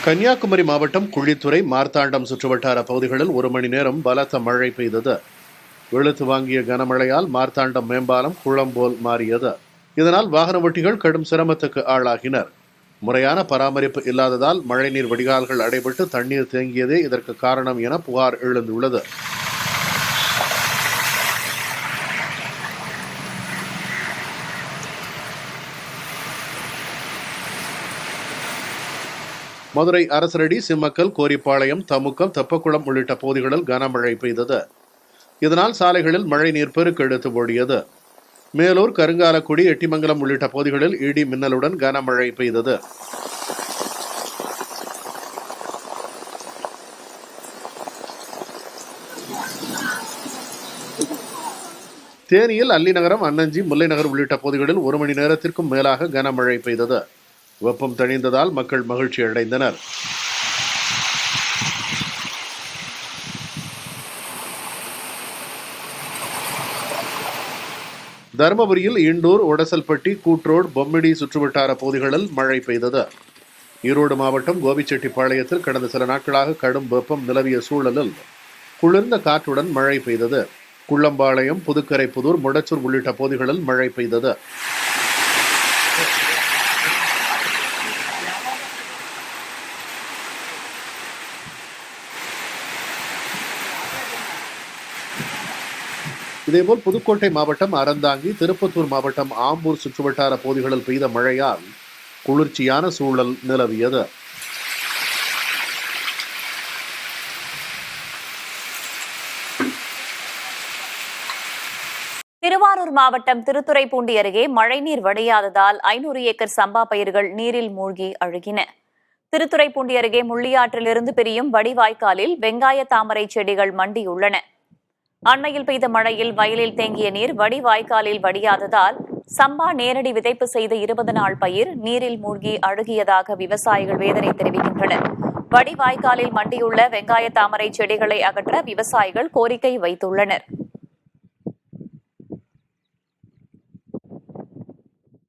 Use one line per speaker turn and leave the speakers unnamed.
கன்னியாகுமரி மாவட்டம் குழித்துறை மார்த்தாண்டம் சுற்றுவட்டார பகுதிகளில் 1 மணி நேரம் பலத்த மழை பெய்தது. வெளுத்து வாங்கிய கனமழையால் மார்த்தாண்டம் மேம்பாலம் குளம் போல் மாறியது. இதனால் வாகன ஓட்டிகள் கடும் சிரமத்துக்கு ஆளாகினர். முறையான பராமரிப்பு இல்லாததால் மழைநீர் வடிகால்கள் அடைபட்டு தண்ணீர் தேங்கியதே இதற்கு காரணம் என புகார் எழுந்துள்ளது. மதுரை அரசரடி, சிம்மக்கல், கோரிப்பாளையம், தமுக்கம், தெப்பக்குளம் உள்ளிட்ட பகுதிகளில் கனமழை பெய்தது. இதனால் சாலைகளில் மழை நீர் பெருக்கெடுத்து ஓடியது. மேலூர், கருங்காலக்குடி, எட்டிமங்கலம் உள்ளிட்ட பகுதிகளில் இடி மின்னலுடன் கனமழை பெய்தது. தேனியில் அல்லிநகரம், அன்னஞ்சி, முல்லைநகர் உள்ளிட்ட பகுதிகளில் 1 மணி நேரத்திற்கும் மேலாக கனமழை பெய்தது. வெப்பம் தணிந்ததால் மக்கள் மகிழ்ச்சி அடைந்தனர். தருமபுரியில் இண்டூர், ஒடசல்பட்டி, கூட்ரோடு, பொம்மிடி சுற்றுவட்டார பகுதிகளில் மழை பெய்தது. ஈரோடு மாவட்டம் கோபிச்செட்டிப்பாளையத்தில் கடந்த சில நாட்களாக கடும் வெப்பம் நிலவிய சூழலில் குளிர்ந்த காற்றுடன் மழை பெய்தது. குள்ளம்பாளையம், புதுக்கரை புதூர், முடச்சூர் உள்ளிட்ட பகுதிகளில் மழை பெய்தது. இதேபோல் புதுக்கோட்டை மாவட்டம் அறந்தாங்கி, திருப்பத்தூர் மாவட்டம் ஆம்பூர் சுற்றுவட்டார பகுதிகளில் பெய்த மழையால் குளிர்ச்சியான சூழல் நிலவியது.
திருவாரூர் மாவட்டம் திருத்துறைப்பூண்டி அருகே மழைநீர் வடியாததால் 500 ஏக்கர் சம்பா பயிர்கள் நீரில் மூழ்கி அழுகின. திருத்துறைப்பூண்டி அருகே முள்ளியாற்றிலிருந்து பிரியும் வடிவாய்க்காலில் வெங்காய தாமரை செடிகள் மண்டியுள்ளன. அண்மையில் பெய்த மழையில் வயலில் தேங்கிய நீர் வடிவாய்க்காலில் வடியாததால் சம்பா நேரடி விதைப்பு செய்த 20 நாள் பயிர் நீரில் மூழ்கி அழுகியதாக விவசாயிகள் வேதனை தெரிவிக்கின்றனர். வடிவாய்க்காலில் மண்டியுள்ள வெங்காய தாமரை செடிகளை அகற்ற விவசாயிகள் கோரிக்கை வைத்துள்ளனர்.